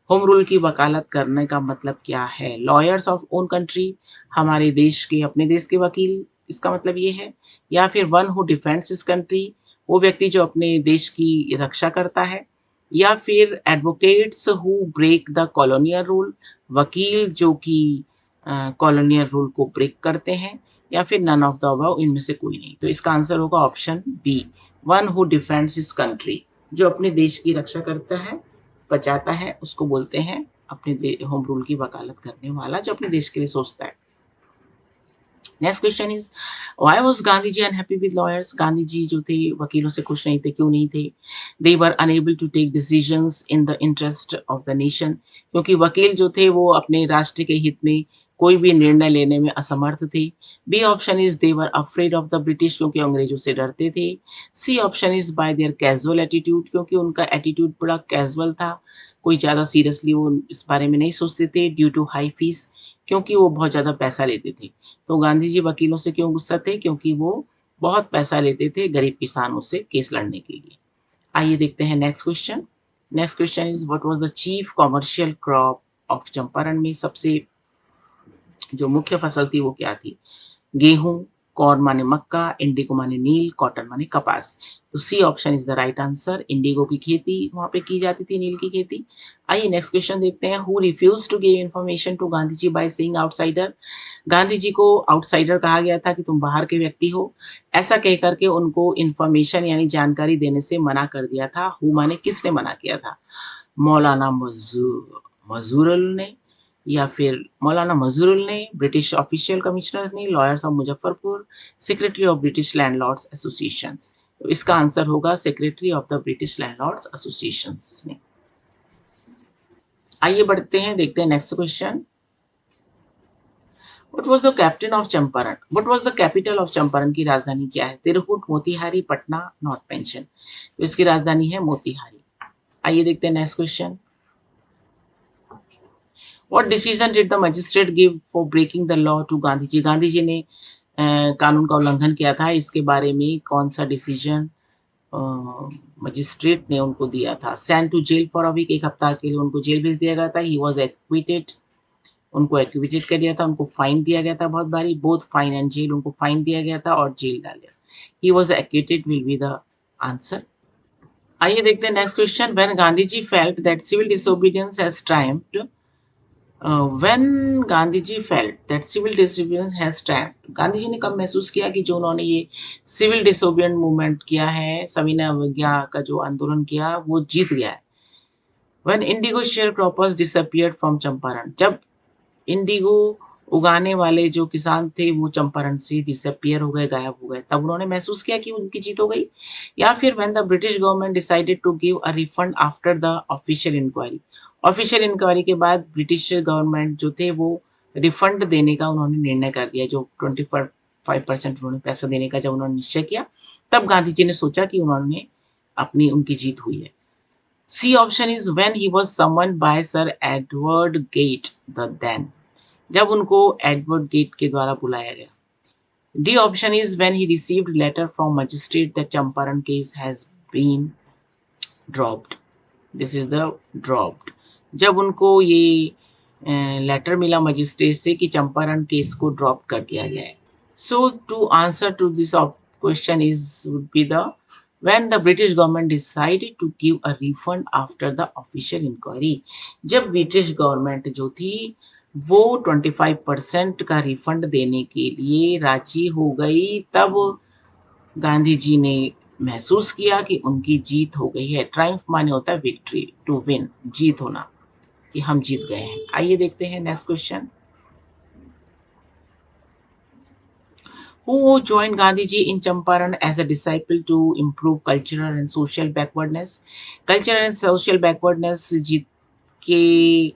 Home rule की वकालत करने का मतलब क्या है? लॉयर्स ऑफ ओन कंट्री, हमारे देश के, अपने देश के वकील, इसका मतलब ये है। या फिर one who defends his country, वो व्यक्ति जो अपने देश की रक्षा करता है। या फिर advocates who break the colonial rule, वकील जो कि कॉलोनियल रूल को ब्रेक करते हैं। या फिर नन ऑफ द अबव, इनमें से कोई नहीं। तो इसका आंसर होगा option B, one who defends his country, जो अपने देश की रक्षा करता है, बचाता है, उसको बोलते हैं अपने होम रूल की वकालत करने वाला, जो अपने देश के लिए सोचता है। Next question is why was Gandhi ji unhappy with lawyers? Gandhi ji जो थे वकीलों से खुश नहीं थे, क्यों नहीं थे? They were unable to take decisions in the interest of the nation, क्योंकि वकील जो थे वो अपने राष्ट्र के हित में कोई भी निर्णय लेने में असमर्थ थे। B option is they were afraid of the British, क्योंकि अंग्रेजों से डरते थे। C option is by their casual attitude, क्योंकि उनका एटीट्यूड बड़ा कैजुअल था, कोई ज़्यादा सीरियसली वो इस बारे में नहीं सोचते थे। ड्यू टू हाई फीस, क्योंकि वो बहुत ज़्यादा पैसा लेते थे। तो गांधी जी वकीलों से क्यों गुस्सा थे? क्योंकि वो बहुत पैसा लेते थे गरीब किसानों से केस लड़ने के लिए। आइए देखते हैं next question. Next question is what was the chief commercial crop of Champaran? में सबसे जो मुख्य फसल थी वो क्या थी? गेहूं, कॉर्न माने मक्का, इंडिगो माने नील, कॉटन माने कपास। तो C option is the right answer. Indigo की खेती वहां पे की जाती थी, नील की खेती। आइए नेक्स्ट क्वेश्चन देखते हैं। Who refuse to give information to Gandhi ji by saying outsider? Gandhi ji को आउटसाइडर कहा गया था कि तुम बाहर के व्यक्ति हो, ऐसा कह करके उनको इन्फॉर्मेशन यानी जानकारी देने से मना कर दिया था। हु माने किसने मना किया था? मौलाना मजूरुल ने, या फिर मौलाना मजरूल ने, ब्रिटिश ऑफिशियल कमिश्नर ने, lawyers of Muzaffarpur, secretary of British landlords association. तो इसका आंसर होगा secretary of the British landlords association ने। आइए बढ़ते हैं, देखते हैं next question. What was the captain of Champaran? What was the capital of Champaran? की राजधानी क्या है? तिरहुट, मोतिहारी, पटना, नॉर्थ पेंशन। तो इसकी राजधानी है मोतिहारी। आइए देखते हैं next question. What decision did the magistrate give for breaking the law to Gandhi ji? Gandhi ji ने कानून का उल्लंघन किया था, इसके बारे में कौन सा डिसीजन मजिस्ट्रेट ने उनको दिया था? Send to jail for a week, एक हफ्ता के लिए उनको जेल भेज दिया गया था। ही वॉज एक्विटेड, उनको एक्विटेड कर दिया था, उनको फाइन दिया गया था बहुत भारी। बोथ फाइन एंड जेल, उनको फाइन दिया गया था और जेल डाल दिया। He was acquitted will be the answer. आइए देखते हैं next question. When Gandhi ji felt that civil disobedience has triumphed, when Gandhi ji felt that civil disobedience has triumphed, Gandhi ji ने कब महसूस किया कि जो उन्होंने ये सिविल डिसोबीडियंट मूवमेंट किया है, सविनय अवज्ञा का जो आंदोलन किया वो जीत गया है। When Indigo share croppers disappeared from Champaran, जब इंडिगो उगाने वाले जो किसान थे वो चंपारण से डिसअपियर हो गए, गायब हो गए, तब उन्होंने महसूस किया कि उनकी जीत हो गई। या फिर when the British government decided to give a refund after the official inquiry, official inquiry के बाद ब्रिटिश गवर्नमेंट जो थे वो रिफंड देने का उन्होंने निर्णय कर दिया, जो 25% उन्होंने पैसा देने का जब उन्होंने निश्चय किया, तब गांधी जी ने सोचा कि उन्होंने अपनी उनकी जीत हुई है। C option is when he was summoned by sir Edward Gait the then, जब उनको एडवर्ड गेट के द्वारा बुलाया गया। D option is when he received letter from magistrate that Champaran case has been dropped, this is the dropped, जब उनको ये letter मिला मजिस्ट्रेट से कि चंपारण केस को ड्रॉप कर दिया गया है। So to answer to this question is would be the when the British government decided to give a refund after the official inquiry, जब ब्रिटिश गवर्नमेंट जो थी वो 25% का रिफंड देने के लिए राजी हो गई, तब गांधी जी ने महसूस किया कि उनकी जीत हो गई है। ट्रायम्फ माने होता है विक्ट्री, टू विन, जीत होना, कि हम जीत गए हैं। आइए देखते हैं next question. Who joined Gandhiji in Champaran as a disciple to improve cultural and social backwardness? Cultural and social backwardness जीत के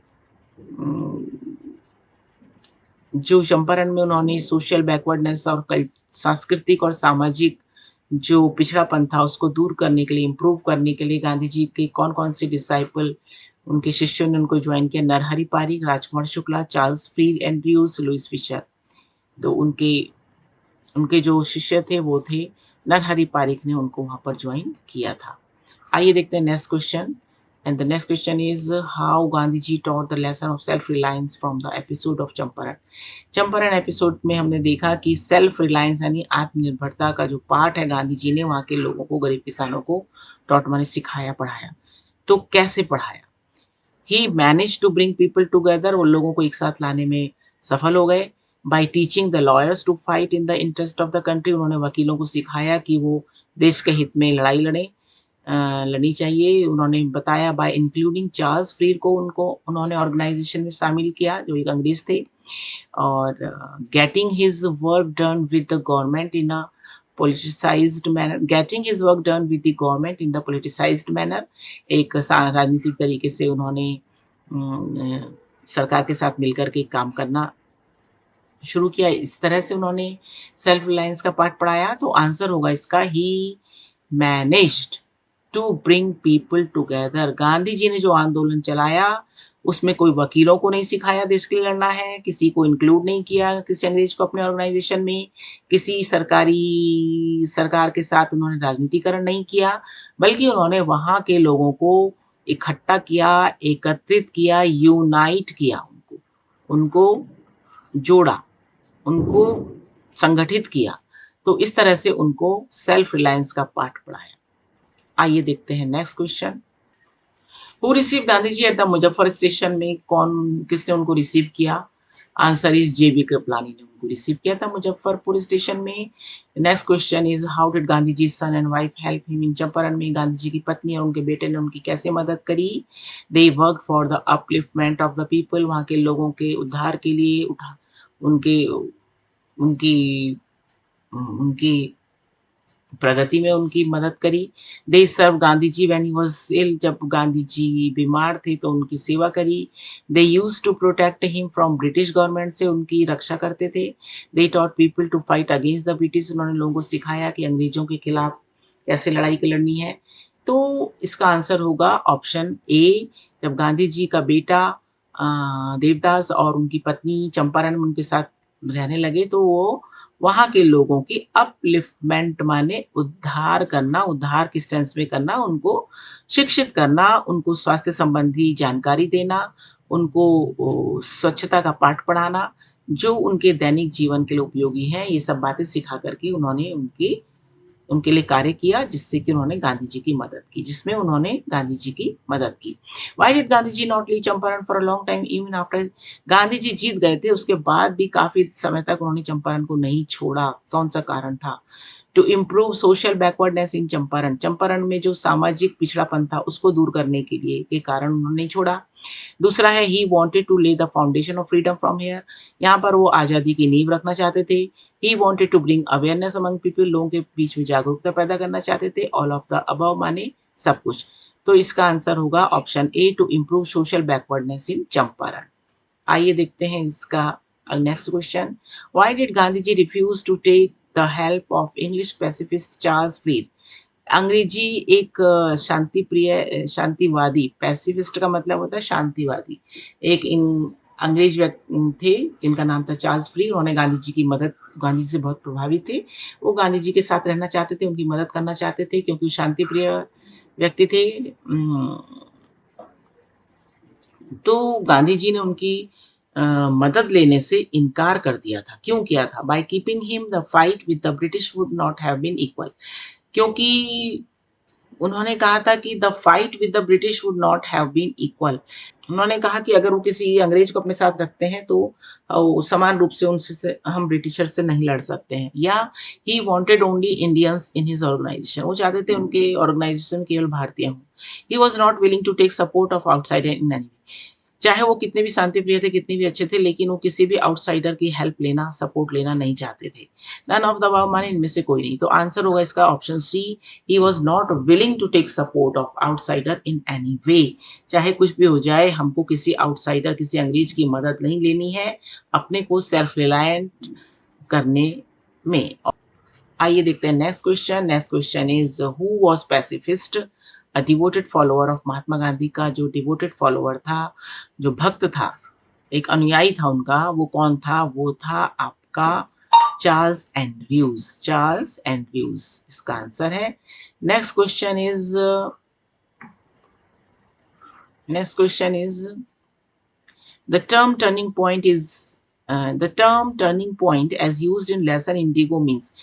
जो चंपारण में उन्होंने सोशल बैकवर्डनेस और सांस्कृतिक और सामाजिक जो पिछड़ापन था उसको दूर करने के लिए, इम्प्रूव करने के लिए गांधी जी के कौन कौन से डिसाइपल, उनके शिष्यों ने उनको ज्वाइन किया? Narhari Parikh, Rajkumar Shukla, Charles Freer Andrews, Louis Fischer. तो उनके जो शिष्य थे वो थे नरहरि पारिक ने उनको वहां पर ज्वाइन किया था। आइए देखते हैं next question. And the next question is how Gandhi ji taught the lesson of self reliance from the episode of Champaran. Champaran episode में हमने देखा कि सेल्फ रिलायंस यानी आत्मनिर्भरता का जो पाठ है गांधी जी ने वहाँ के लोगों को, गरीब किसानों को टॉट माने सिखाया, पढ़ाया। तो कैसे पढ़ाया? He manage to bring people together, उन लोगों को एक साथ लाने में सफल हो गए। By teaching the lawyers to fight in the interest of the country, उन्होंने वकीलों को सिखाया कि वो देश के हित में लड़ाई लड़नी चाहिए। उन्होंने बताया बाय इंक्लूडिंग चार्ल्स फ्रीड को, उन्होंने ऑर्गेनाइजेशन में शामिल किया जो एक अंग्रेज थे। और getting his work done with the government in a politicized manner, getting his work done with the government in the politicized manner, एक राजनीतिक तरीके से उन्होंने सरकार के साथ मिलकर के काम करना शुरू किया। इस तरह से उन्होंने सेल्फ रिलायंस का पाठ पढ़ाया। तो आंसर होगा इसका he managed to bring people together. Gandhi ji ने जो आंदोलन चलाया उसमें कोई वकीलों को नहीं सिखाया देश के लिए लड़ना है, किसी को इंक्लूड नहीं किया, किसी अंग्रेज को अपने ऑर्गेनाइजेशन में, किसी सरकार के साथ उन्होंने राजनीतिकरण नहीं किया, बल्कि उन्होंने वहाँ के लोगों को इकट्ठा किया, एकत्रित किया, यूनाइट किया, उनको जोड़ा, उनको संगठित किया। तो इस तरह से उनको सेल्फ रिलायंस का पाठ पढ़ाया। आइए देखते हैं next question. Who receive Gandhi ji at the Muzaffar station में, किसने उनको रिसीव किया? आंसर इज जेबी कृपलानी ने उनको रिसीव किया था मुजफ्फरपुर स्टेशन में। Next question is how did Gandhi ji son and wife help him in Champaran में, गांधी जी की पत्नी और उनके बेटे ने उनकी कैसे मदद करी? They work for the upliftment of the people, वहाँ के लोगों के उद्धार के लिए, उनके उनकी उनकी प्रगति में उनकी मदद करी। They serve Gandhi ji when he was ill, जब गांधी जी बीमार थे तो उनकी सेवा करी। They use to protect him from British government, से उनकी रक्षा करते थे। They taught people to fight against the British, उन्होंने लोगों को सिखाया कि अंग्रेजों के खिलाफ कैसे लड़ाई लड़नी है। तो इसका आंसर होगा ऑप्शन ए। जब गांधी जी का बेटा देवदास और उनकी पत्नी चंपारण में उनके साथ रहने लगे तो वो वहाँ के लोगों की अपलिफ्टमेंट माने उद्धार करना, उद्धार किस सेंस में करना, उनको शिक्षित करना, उनको स्वास्थ्य संबंधी जानकारी देना, उनको स्वच्छता का पाठ पढ़ाना, जो उनके दैनिक जीवन के लिए उपयोगी है। ये सब बातें सिखा करके उन्होंने उनकी उनके लिए कार्य किया, जिससे कि उन्होंने गांधी जी की मदद की, जिसमें उन्होंने गांधी जी की मदद की। Why did Gandhi ji not leave Champaran for a long time even after, Gandhi ji जीत गए थे, उसके बाद भी काफी समय तक उन्होंने चंपारण को नहीं छोड़ा, कौन सा कारण था? To improve social backwardness in Champaran, Champaran में जो सामाजिक पिछड़ापन था उसको दूर करने के लिए के कारण उन्होंने नहीं छोड़ा। दूसरा है he wanted to lay the foundation of freedom from here, यहाँ पर वो आज़ादी की नींव रखना चाहते थे। He wanted to bring awareness among people, लोगों के बीच में जागरूकता पैदा करना चाहते थे। ऑल ऑफ द अबव माने सब कुछ। तो इसका आंसर होगा option A, to improve social backwardness in Champaran. आइए देखते हैं इसका next question. Why did Gandhi ji refuse to take the help of English pacifist Charles Freed, अंग्रेजी एक शांति प्रिय शांतिवादी, पैसिफिस्ट का मतलब होता है शांतिवादी, एक अंग्रेज व्यक्ति थे जिनका नाम था चार्ल्स फ्री। उन्होंने गांधी जी की मदद, गांधी जी से बहुत प्रभावित थे, वो गांधी जी के साथ रहना चाहते थे, उनकी मदद करना चाहते थे क्योंकि वो शांति प्रिय व्यक्ति थे। तो गांधी जी ने उनकी मदद लेने से इनकार कर दिया था। क्यों किया था? By keeping him the fight with the British would not have been equal, क्योंकि उन्होंने कहा था कि the fight with the British would not have been equal. उन्होंने कहा कि अगर वो किसी अंग्रेज को अपने साथ रखते हैं तो समान रूप से उनसे हम ब्रिटिशर से नहीं लड़ सकते हैं। या he wanted only Indians in his organisation, वो चाहते थे उनके ऑर्गेनाइजेशन केवल भारतीय हों। He was not willing to take support of outsider in any, चाहे वो कितने भी शांति प्रिय थे, कितने भी अच्छे थे, लेकिन वो किसी भी आउटसाइडर की हेल्प लेना, सपोर्ट लेना नहीं चाहते थे। नन ऑफ द अबव माने इनमें से कोई नहीं। तो आंसर होगा इसका option C, he was not willing to take support of outsider in any way, चाहे कुछ भी हो जाए हमको किसी आउटसाइडर, किसी अंग्रेज की मदद नहीं लेनी है अपने को सेल्फ रिलायंट करने में। आइए देखते हैं next question. Next question is who was pacifist, a devoted follower of Mahatma Gandhi का जो डिवोटेड फॉलोअर था, जो भक्त था, एक अनुयायी था उनका, वो कौन था? वो था आपका चार्ल्स एंड्रयूज, चार्ल्स एंड्रयूज इसका आंसर है। Next question is the term turning point is the term turning point as used in lesson indigo means,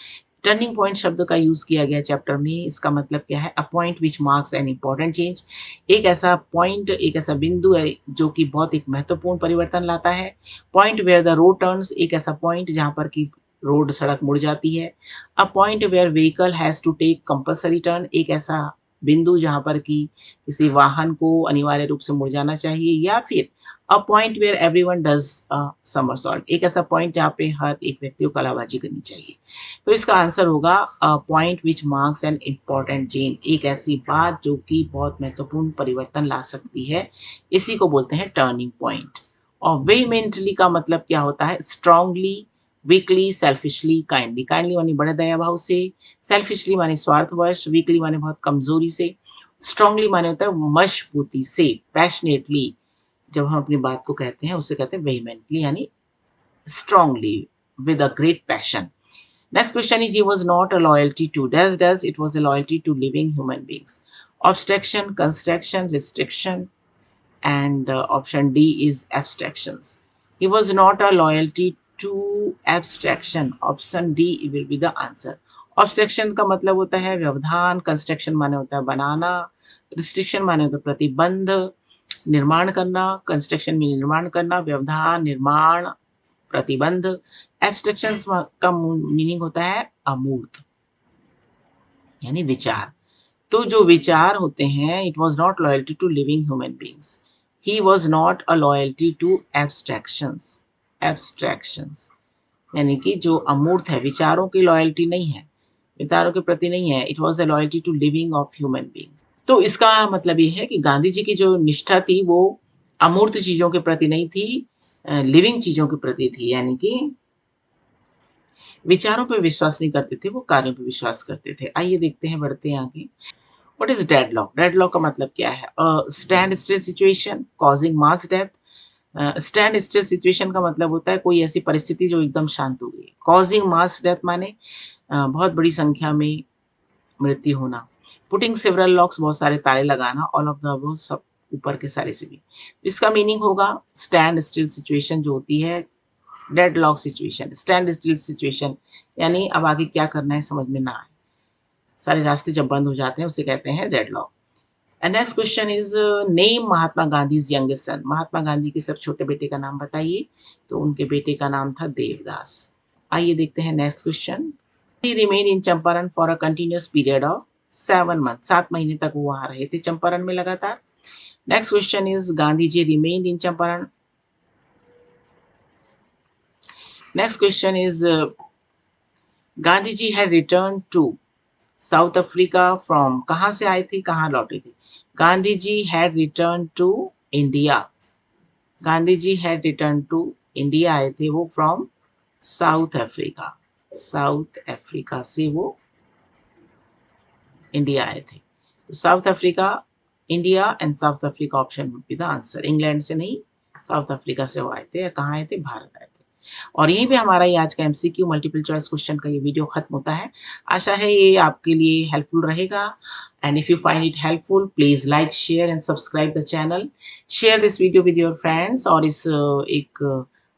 turning point शब्द का यूज किया गया चैप्टर में, इसका मतलब क्या है? A point which marks an important change, एक ऐसा पॉइंट, एक ऐसा बिंदु है जो कि बहुत एक महत्वपूर्ण परिवर्तन लाता है। Point where the road turns, एक ऐसा पॉइंट जहां पर कि रोड, सड़क मुड़ जाती है। A point where vehicle has to take compulsory turn, एक ऐसा बिंदु जहां पर कि किसी वाहन को अनिवार्य रूप से मुड़ जाना चाहिए। या फिर a point where everyone does a somersault, एक ऐसा पॉइंट जहाँ पे हर एक व्यक्ति को कलाबाजी करनी चाहिए। तो इसका आंसर होगा a point which marks an important change, एक ऐसी बात जो कि बहुत महत्वपूर्ण परिवर्तन ला सकती है, इसी को बोलते हैं टर्निंग पॉइंट। और वेहेमेंटली का मतलब क्या होता है? Strongly, weekly, selfishly, kindly. Kindly माने बड़े दया भाव से, सेल्फिशली माने स्वार्थवश, वीकली माने बहुत कमजोरी से, स्ट्रांगली माने होता है मजबूती से, पैशनेटली जब हम अपनी बात को कहते हैं उसे कहते हैं वेहेमेंटली, यानी strongly, with a great passion. Next question is, he was not a loyalty to does, it was a loyalty to living human beings. Obstruction, construction, restriction, and option D is abstractions. He was not a loyalty to abstraction. Option D will be the answer. Obstruction का मतलब होता है व्यवधान, construction माने होता है बनाना, restriction माने होता है प्रतिबंध, निर्माण करना, कंस्ट्रक्शन में निर्माण करना, व्यवधान, निर्माण, प्रतिबंध। एब्स्ट्रैक्शंस का मीनिंग होता है अमूर्त, यानी विचार। तो जो विचार होते हैं, it was not loyalty to living human beings, he was not a loyalty to abstractions. Abstractions यानी कि जो अमूर्त है, विचारों की लॉयल्टी नहीं है, विचारों के प्रति नहीं है। It was a loyalty to living of human beings. तो इसका मतलब ये है कि गांधी जी की जो निष्ठा थी वो अमूर्त चीजों के प्रति नहीं थी, लिविंग चीजों के प्रति थी, यानी कि विचारों पे विश्वास नहीं करते थे, वो कार्यों पे विश्वास करते थे। आइए देखते हैं, बढ़ते हैं आगे। What is deadlock? डेडलॉक का मतलब क्या है? स्टैंड स्टिल सिचुएशन कॉजिंग मास डेथ। स्टैंड स्टिल सिचुएशन का मतलब होता है कोई ऐसी परिस्थिति जो एकदम शांत हो गई। कॉजिंग मास डेथ माने बहुत बड़ी संख्या में मृत्यु होना। पुटिंग सेवरल लॉक्स, बहुत सारे ताले लगाना। ऑल ऑफ द अबव, सब ऊपर के सारे से भी। इसका मीनिंग होगा स्टैंड स्टिल सिचुएशन जो होती है, deadlock situation, stand still situation, यानी अब आगे क्या करना है समझ में ना आए। सारे रास्ते जब बंद हो जाते हैं उसे कहते हैं deadlock. And next question is name Mahatma Gandhi youngest son. Mahatma Gandhi के सब छोटे बेटे का नाम बताइए। तो उनके बेटे का नाम था देवदास। आइए देखते हैं next question. He remain in Champaran for a continuous period of 7 month. 7 महीने तक वो वहां रहे थे चंपारण में लगातार। Next question is Gandhi ji remain in Champaran. Next question is Gandhi ji had return to South Africa from. कहां से आए थे, कहां लौटे थे? Gandhi ji had return to India. Gandhi ji had return to India आए थे वो from South Africa. South Africa से वो इंडिया आए थे। तो South Africa, India and South Africa option would be the answer. England से नहीं, साउथ अफ्रीका से वो आए थे। या कहाँ आए थे? भारत आए थे। और यहीं पे हमारा ये आज का एमसीक्यू मल्टीपल चॉइस क्वेश्चन का ये वीडियो खत्म होता है। आशा है ये आपके लिए हेल्पफुल रहेगा। And if you find it helpful please like, share and subscribe the channel. Share this video with your friends. और इस एक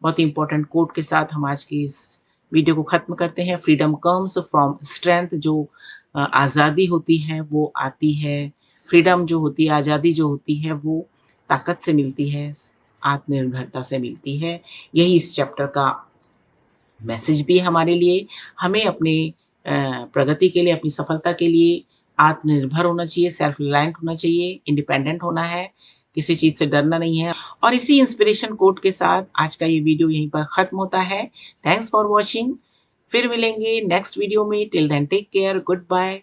बहुत ही इंपॉर्टेंट कोट के साथ हम आज की इस वीडियो को खत्म करते हैं। Freedom comes from strength. जो आज़ादी होती है वो आती है, फ्रीडम जो होती है, आज़ादी जो होती है वो ताकत से मिलती है, आत्मनिर्भरता से मिलती है। यही इस चैप्टर का मैसेज भी है हमारे लिए। हमें अपने प्रगति के लिए, अपनी सफलता के लिए आत्मनिर्भर होना चाहिए, सेल्फ रिलायंट होना चाहिए, इंडिपेंडेंट होना है, किसी चीज़ से डरना नहीं है। और इसी इंस्पिरेशन कोट के साथ आज का ये वीडियो यहीं पर ख़त्म होता है। Thanks for watching. फिर मिलेंगे नेक्स्ट वीडियो में। Till then take care, good bye.